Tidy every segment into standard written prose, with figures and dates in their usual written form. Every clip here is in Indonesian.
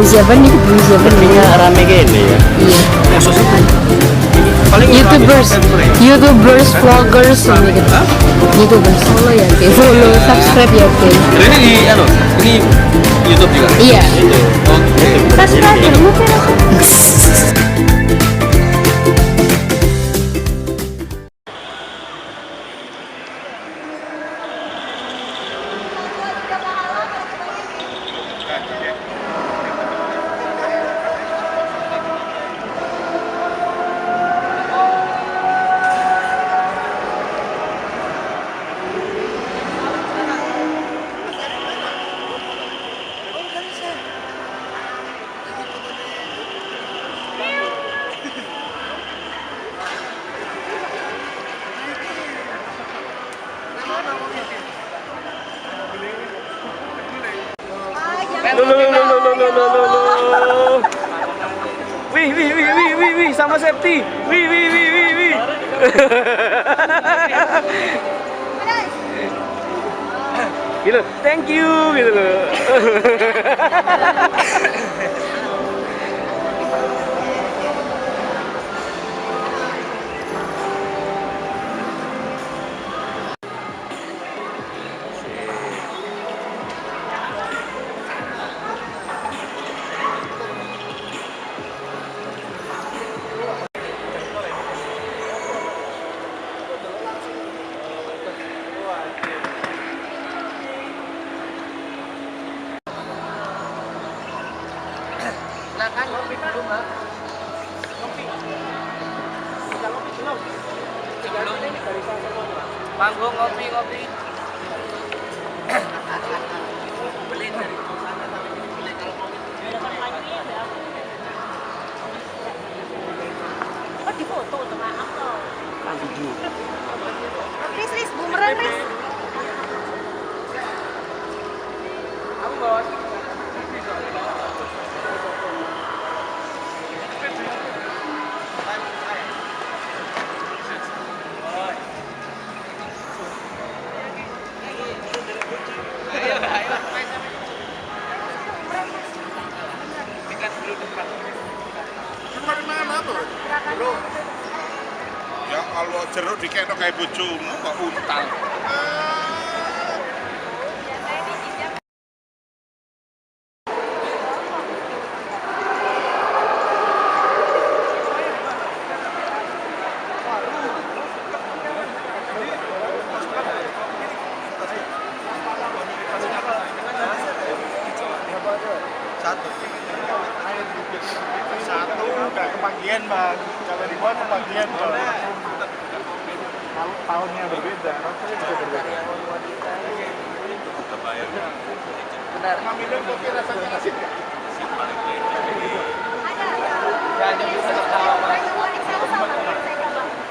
siapa nih? Ketemu siapa nih? Sepertinya rame gini ya. Iya. Paling YouTubers, YouTubers, vloggers ini gitu. YouTubers, follow ya, oke. Follow, subscribe ya, oke. ini di ini YouTube juga. Iya. Itu. Oh, YouTube. Subscribe ya, mungkin aku. Wih, sama safety. Wih. Gitu, thank you gitu loh. Silakan kopi dulu, Mbak. Panggung kopi. Beli dari sana tapi beli kalau mau. Oh, di foto sama aku. Riz, bumeran, Riz. Aku bawa Ya kalau jeruk dikena kayak bojomu kok untal. Satu udah kebagian bang, kalau di bawah kebagian bang. Kalau tahunnya berbeda, rasanya bisa berbeda. benar. Ngambilnya kopi rasanya asin nggak? Jangan bisa sama.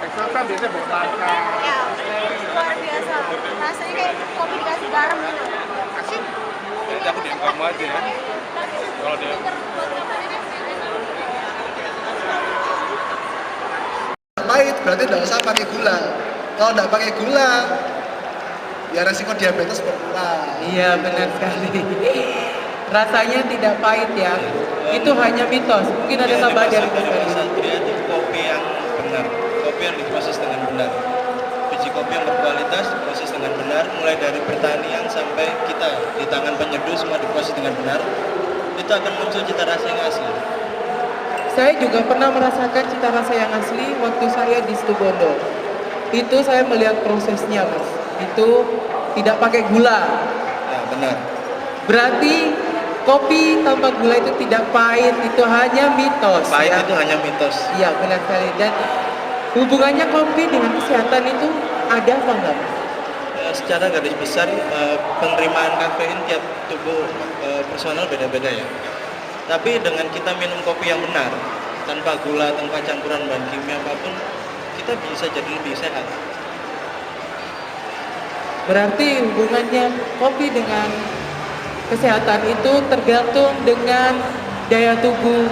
Excel kan biasanya buat makan. Ya, luar biasa. Rasanya kayak kopi dikasih garam gitu. Asik. Jadi aku diam kamu aja ya. Kalau dia pahit berarti tidak usah pakai gula. Kalau tidak pakai gula, ya resiko diabetes berkurang. Iya benar sekali. Rasanya tidak pahit ya. Itu hanya mitos. Mungkin ada tambahan dari Mas Fadli. Satria itu kopi yang benar, kopi yang diproses dengan benar. Biji kopi yang berkualitas diproses dengan benar, mulai dari pertanian sampai kita di tangan penyeduh semua diproses dengan benar. Itu akan muncul cita rasa yang asli. Saya juga pernah merasakan cita rasa yang asli waktu saya di Situbondo. Itu saya melihat prosesnya, Mas. Itu tidak pakai gula. Ya benar. Berarti kopi tanpa gula itu tidak pahit, itu hanya mitos. Pahit ya? itu hanya mitos. Iya benar sekali. Dan hubungannya kopi dengan kesehatan itu ada apa enggak? Secara garis besar penerimaan kafein tiap tubuh personal beda-beda ya. Tapi dengan kita minum kopi yang benar, tanpa gula, tanpa campuran bahan kimia apapun, kita bisa jadi lebih sehat. Berarti hubungannya kopi dengan kesehatan itu tergantung dengan daya tubuh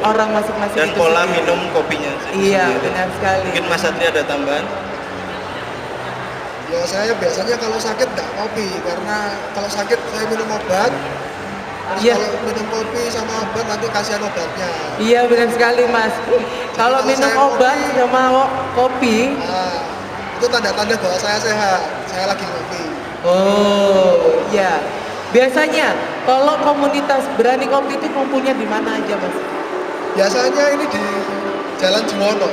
orang masing-masing dan itu pola sendiri. minum kopinya Iya sendiri. benar sekali. Mungkin Mas Satria ada tambahan? Ya saya biasanya kalau sakit nggak kopi karena kalau sakit saya minum obat, Terus Iya. kalau minum kopi sama obat nanti kasihan obatnya. Iya benar sekali Mas. Kalau minum saya obat kopi- sama kopi, Nah, itu tanda-tanda bahwa saya sehat. Saya lagi kopi. oh iya. Biasanya kalau komunitas berani kopi itu kumpulnya di mana aja Mas? Biasanya ini di Jalan Juwono.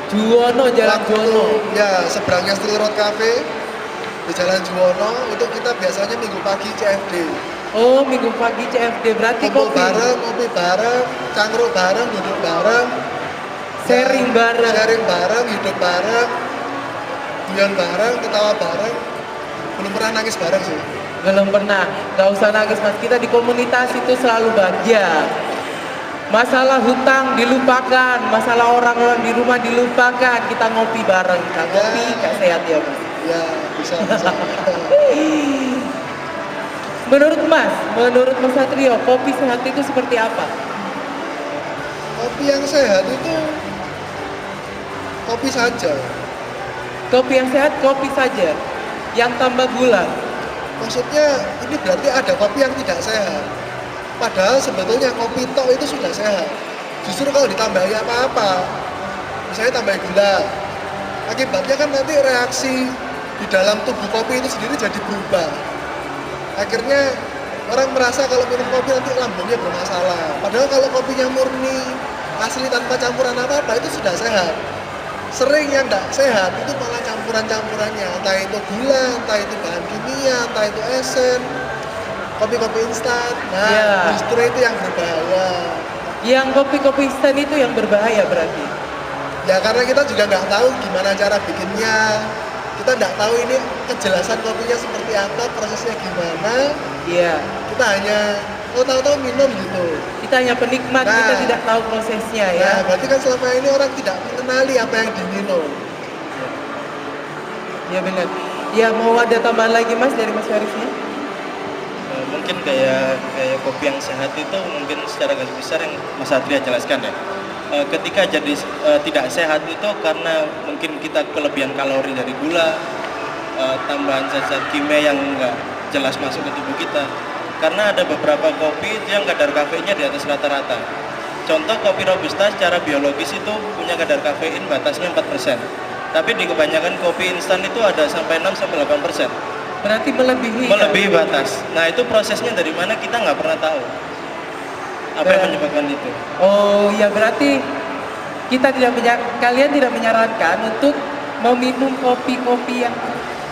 Juwono, Jalan Waktu Juwono. ya seberangnya Steel Road Cafe di Jalan Juwono itu kita biasanya minggu pagi CFD. Oh, minggu pagi CFD berarti Kumpul kopi. bareng, kopi bareng, cangkruk bareng, duduk bareng, Sharing bareng. sharing bareng, hidup bareng, guyon bareng, ketawa bareng. Belum pernah nangis bareng sih. Belum pernah, gak usah nangis Mas. Kita di komunitas itu selalu bahagia. Masalah hutang dilupakan, masalah orang-orang di rumah dilupakan. Kita ngopi bareng. Nah, kopi gak sehat ya Mas. Ya bisa bisa. Menurut Mas Satrio, kopi sehat itu seperti apa? Kopi yang sehat itu kopi saja. Kopi yang sehat, kopi saja. Yang tambah gula. Maksudnya ini berarti ada kopi yang tidak sehat. Padahal sebetulnya kopi tok itu sudah sehat. Justru kalau ditambahi apa-apa, misalnya tambah gula, akibatnya kan nanti reaksi di dalam tubuh kopi itu sendiri jadi berubah. Akhirnya orang merasa kalau minum kopi nanti lambungnya bermasalah. Padahal kalau kopinya murni, asli tanpa campuran apa-apa itu sudah sehat. Sering yang tidak sehat itu malah campuran-campurannya, entah itu gula, entah itu bahan kimia, entah itu esen, kopi-kopi instan. Nah, Ya. justru itu yang berbahaya. Yang kopi-kopi instan itu yang berbahaya berarti. Ya karena kita juga nggak tahu gimana cara bikinnya, kita nggak tahu ini kejelasan kopinya seperti apa, prosesnya gimana. Iya. Kita hanya tahu-tahu minum gitu. Kita hanya penikmat, Nah. kita tidak tahu prosesnya ya. Nah, berarti kan selama ini orang tidak mengenali apa yang diminum. Ya benar. Ya mau ada tambahan lagi Mas dari Mas Farisnya? Mungkin kayak kopi yang sehat itu mungkin secara garis besar yang Mas Satria jelaskan ya. Ketika jadi tidak sehat itu karena mungkin kita kelebihan kalori dari gula, tambahan zat-zat kimia yang nggak jelas masuk ke tubuh kita. Karena ada beberapa kopi yang kadar kafeinnya di atas rata-rata. Contoh kopi robusta secara biologis itu punya kadar kafein batasnya 4%. Tapi di kebanyakan kopi instan itu ada sampai 6-8%. Berarti melebihi. Melebihi batas. Nah itu prosesnya dari mana kita nggak pernah tahu. Apa yang menyebabkan itu? Oh ya berarti kalian tidak menyarankan untuk meminum kopi-kopi yang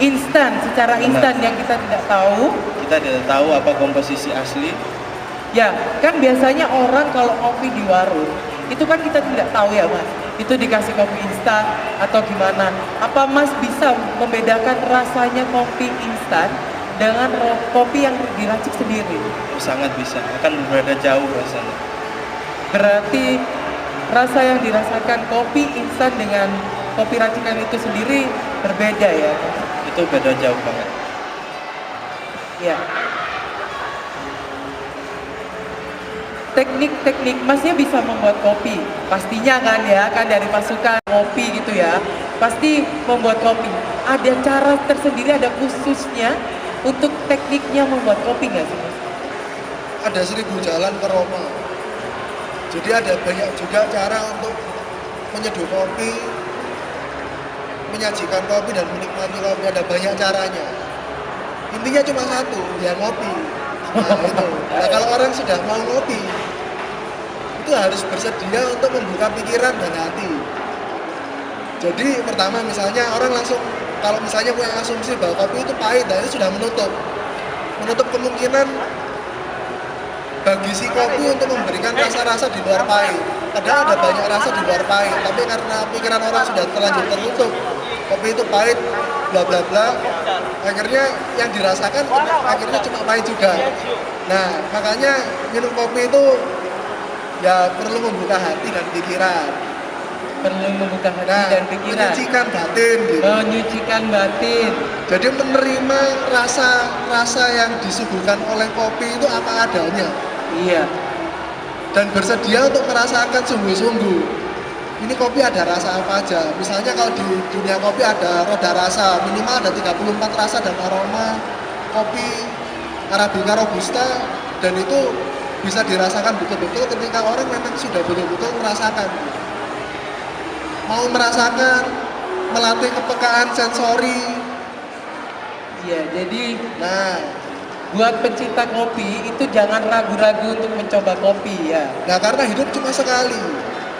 instan, secara Benar. instan yang kita tidak tahu. Kita tidak tahu apa komposisi asli. Ya kan biasanya orang kalau kopi di warung itu kan kita tidak tahu ya Mas. Itu dikasih kopi instan atau gimana? Apa Mas bisa membedakan rasanya kopi instan dengan kopi yang diracik sendiri? Sangat bisa, akan berbeda jauh rasanya. Berarti rasa yang dirasakan kopi instan dengan kopi racikan itu sendiri berbeda ya? Itu beda jauh banget. Ya. Teknik-teknik Masnya bisa membuat kopi, pastinya kan ya, kan dari pasukan kopi gitu ya, pasti membuat kopi. Ada cara tersendiri, ada khususnya untuk tekniknya membuat kopi nggak sih Mas? Ada 1000 jalan ke Roma. Jadi ada banyak juga cara untuk menyeduh kopi, menyajikan kopi dan menikmati kopi. Ada banyak caranya. Intinya cuma satu, ya ngopi. Nah, itu. Nah, kalau orang sudah mau ngopi, itu harus bersedia untuk membuka pikiran dan hati. Jadi pertama misalnya orang langsung, kalau misalnya punya asumsi bahwa kopi itu pahit, nah itu sudah menutup kemungkinan bagi si kopi untuk memberikan rasa-rasa di luar pahit. Padahal ada banyak rasa di luar pahit, tapi karena pikiran orang sudah terlanjur tertutup, kopi itu pahit, bla bla bla, akhirnya yang dirasakan akhirnya cuma pahit juga. Nah, makanya minum kopi itu ya perlu membuka hati dan pikiran. Perlu membuka hati Nah, dan pikiran, menyucikan batin gitu. menyucikan batin. Jadi menerima rasa yang disuguhkan oleh kopi itu apa adanya. Iya. Dan bersedia untuk merasakan sungguh-sungguh. Ini kopi ada rasa apa aja. Misalnya kalau di dunia kopi ada roda rasa, minimal ada 34 rasa dan aroma. Kopi Arabica Robusta Dan itu bisa dirasakan betul-betul ketika orang memang sudah betul-betul merasakan. Mau merasakan, melatih kepekaan sensori. Iya, jadi Nah, buat pencinta kopi itu jangan ragu-ragu untuk mencoba kopi ya. nah karena hidup cuma sekali.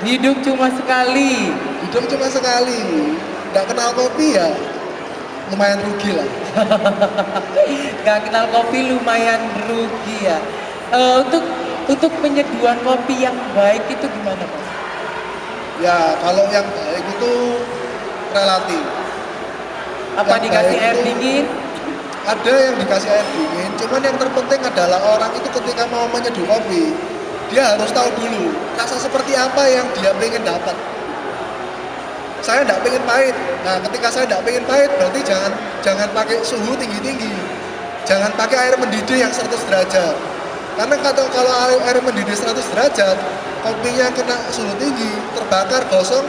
Hidup cuma sekali. Hidup cuma sekali. Nggak kenal kopi ya, lumayan rugi lah. Gak kenal kopi lumayan rugi ya. Untuk penyeduhan kopi yang baik itu gimana Mas? Ya, kalau yang baik itu relatif. Apa Yang dikasih baik air itu dingin? Ada yang dikasih air dingin, cuman yang terpenting adalah orang itu ketika mau menyeduh kopi, dia harus tahu dulu rasa seperti apa yang dia pengen dapat. Saya tidak pengen pahit. Nah, ketika saya tidak pengen pahit, berarti jangan pakai suhu tinggi-tinggi. Jangan pakai air mendidih yang 100 derajat. Karena kalau air mendidih 100 derajat, kopinya kena suhu tinggi, terbakar, gosong,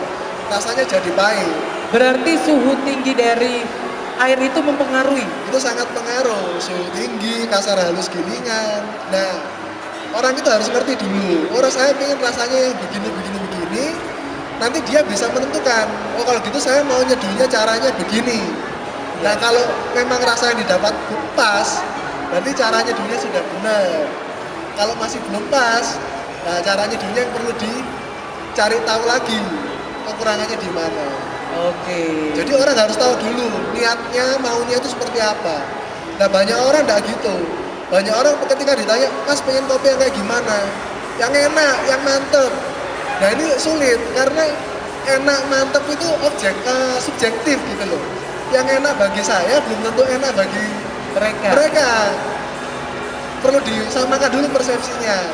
rasanya jadi pahit. Berarti suhu tinggi dari air itu mempengaruhi. Itu sangat pengaruh, suhu tinggi, kasar halus gilingan. Nah, orang itu harus ngerti dulu. Orang saya pengen rasanya yang begini. Nanti dia bisa menentukan, oh kalau gitu saya mau nyeduhnya caranya begini. Nah, kalau memang rasa yang didapat pas, berarti cara nyeduhnya sudah benar. Kalau masih belum pas, nah cara nyeduhnya yang perlu dicari tahu lagi kekurangannya di mana. Oke. Jadi orang harus tahu dulu niatnya, maunya itu seperti apa. Nah, banyak orang enggak gitu. Banyak orang ketika ditanya, Mas pengen kopi yang kayak gimana? Yang enak, yang mantep. Nah, ini sulit karena enak mantep itu subjektif gitu loh. Yang enak bagi saya belum tentu enak bagi mereka. Perlu disamakan dulu persepsinya.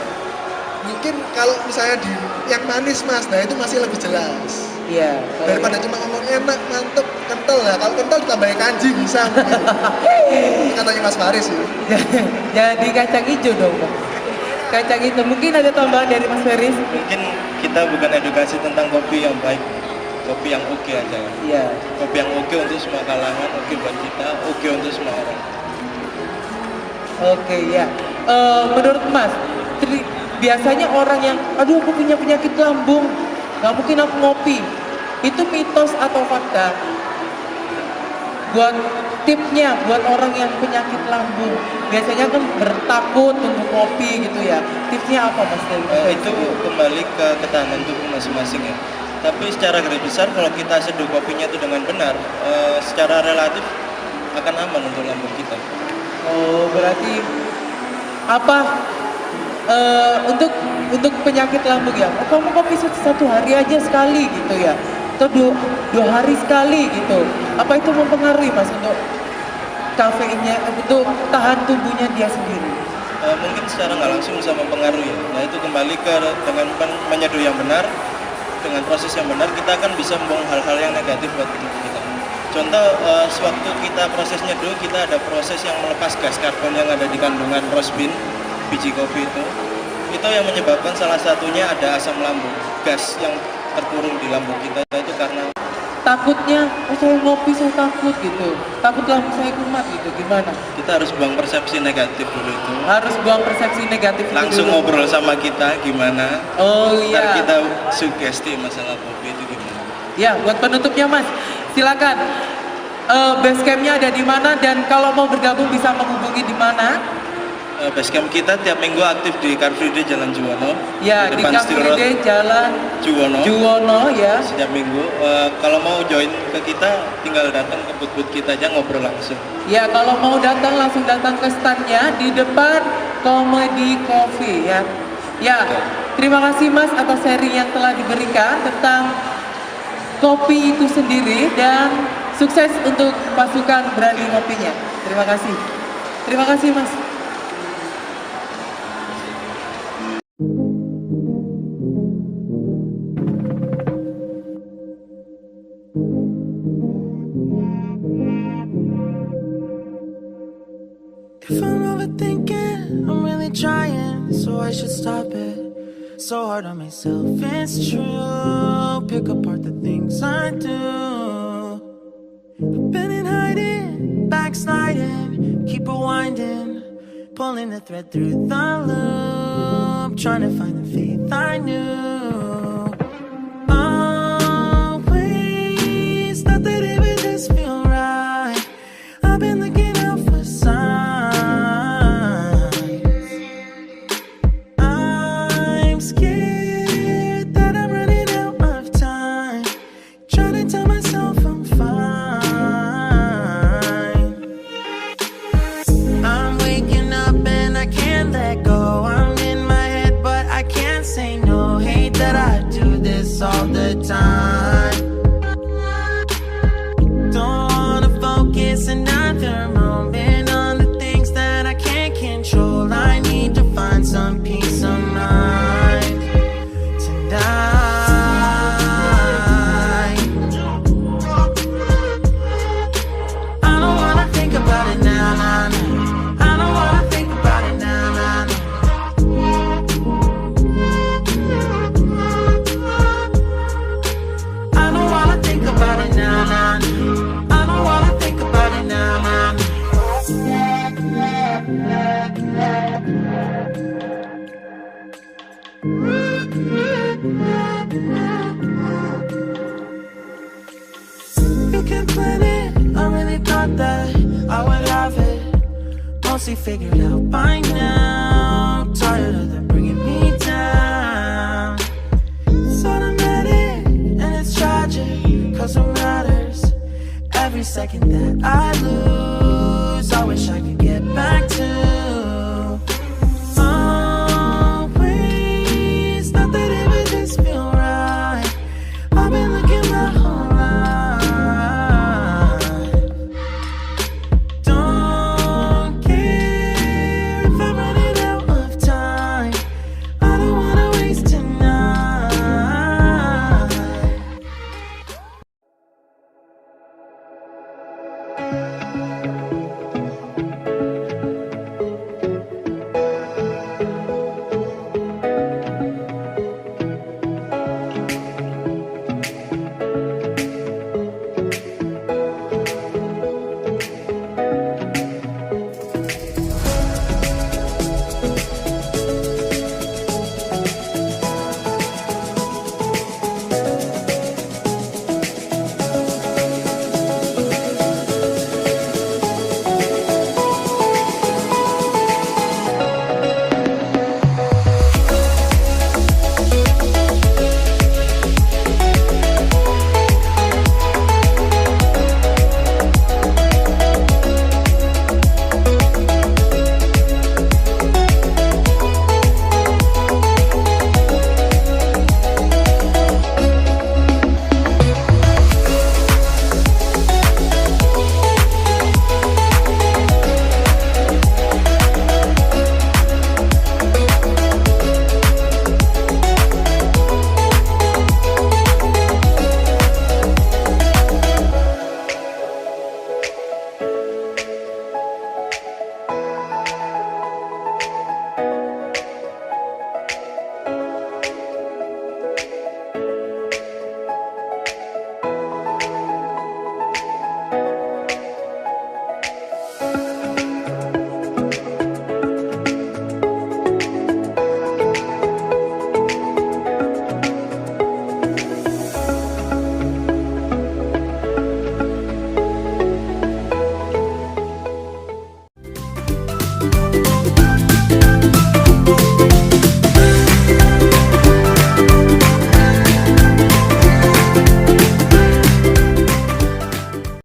Mungkin kalau misalnya yang manis Mas, nah itu masih lebih jelas. Iya. Daripada cuma ngomong enak, mantep, kental lah. Kalau kental ditambahin kanji bisa mungkin. Katanya Mas Faris sih. Jadi kacang hijau dong Bang. Kacang hijau. Mungkin ada tambahan dari Mas Faris? Mungkin kita bukan edukasi tentang kopi yang baik, kopi yang oke aja. Iya. Kopi yang oke untuk semua kalangan, oke buat kita, oke untuk semua orang. Oke ya. Menurut Mas, biasanya orang yang, aduh aku punya penyakit lambung, nggak mungkin aku ngopi. Itu mitos atau fakta? Buat tipsnya, buat orang yang penyakit lambung, biasanya kan bertakut untuk ngopi gitu ya. Tipsnya apa Mas? Itu kembali ke ketahanan tubuh masing-masing ya. Tapi secara garis besar kalau kita seduh kopinya itu dengan benar, secara relatif akan aman untuk lambung kita. Oh, berarti apa untuk penyakit lambung ya? Kamu kopi satu hari aja sekali gitu ya? Atau dua hari sekali gitu? Apa itu mempengaruhi Mas untuk kafeinnya, untuk tahan tubuhnya dia sendiri? Mungkin secara nggak langsung bisa mempengaruhi ya. Nah itu kembali ke dengan menyeduh yang benar, dengan proses yang benar kita akan bisa membuang hal-hal yang negatif buat tubuh kita. Contoh, sewaktu kita proses nyeduh, kita ada proses yang melepas gas karbon yang ada di kandungan roast bean, biji kopi itu yang menyebabkan salah satunya ada asam lambung, gas yang terkurung di lambung kita. Itu karena takutnya, oh saya ngopi saya takut gitu, takut lambung saya kumat gitu, gimana? Kita harus buang persepsi negatif dulu itu. Harus buang persepsi negatif langsung dulu. Ngobrol sama kita gimana. Oh iya. Ntar kita sugesti masalah kopi itu gimana. Ya, buat penutupnya Mas, silakan. Basecampnya ada di mana dan kalau mau bergabung bisa menghubungi di mana? Basecamp kita tiap minggu aktif di Car Free Day Jalan Juwono. Ya, di Car Free Day Jalan Juwono ya. Setiap minggu. Kalau mau join ke kita, tinggal datang ke booth kita aja ngobrol langsung. Ya, kalau mau datang langsung datang ke standnya di depan Comedy Coffee ya. Ya, terima kasih Mas atas sharing yang telah diberikan tentang kopi itu sendiri dan sukses untuk pasukan Berani Ngopinya. Terima kasih. Terima kasih Mas. If I'm overthinking, I'm really trying, so I should stop it. So hard on myself, it's true. Pick apart the things I do. I've been in hiding, backsliding, keep rewinding. pulling the thread through the loop, trying to find the faith I knew. Always thought that it would just feel right. I've been looking out for signs. I'm scared that I'm running out of time, trying to tell myself I'm fine. I'm waking up and I can't let go. I'm in my head but I can't say no. Hate that I do this all the time. Don't wanna focus another moment on the things that I can't control. I need to find some peace of mind tonight. I don't wanna think about it now, nah, nah. I don't wanna think about it now, nah, nah. I don't wanna think about it now, nah, nah. I don't wanna think about it now, nah, nah. You can plan it, I really thought that I would have it mostly figured out by now. Tired of them bringing me down. It's automatic and it's tragic, cause it matters every second that I lose.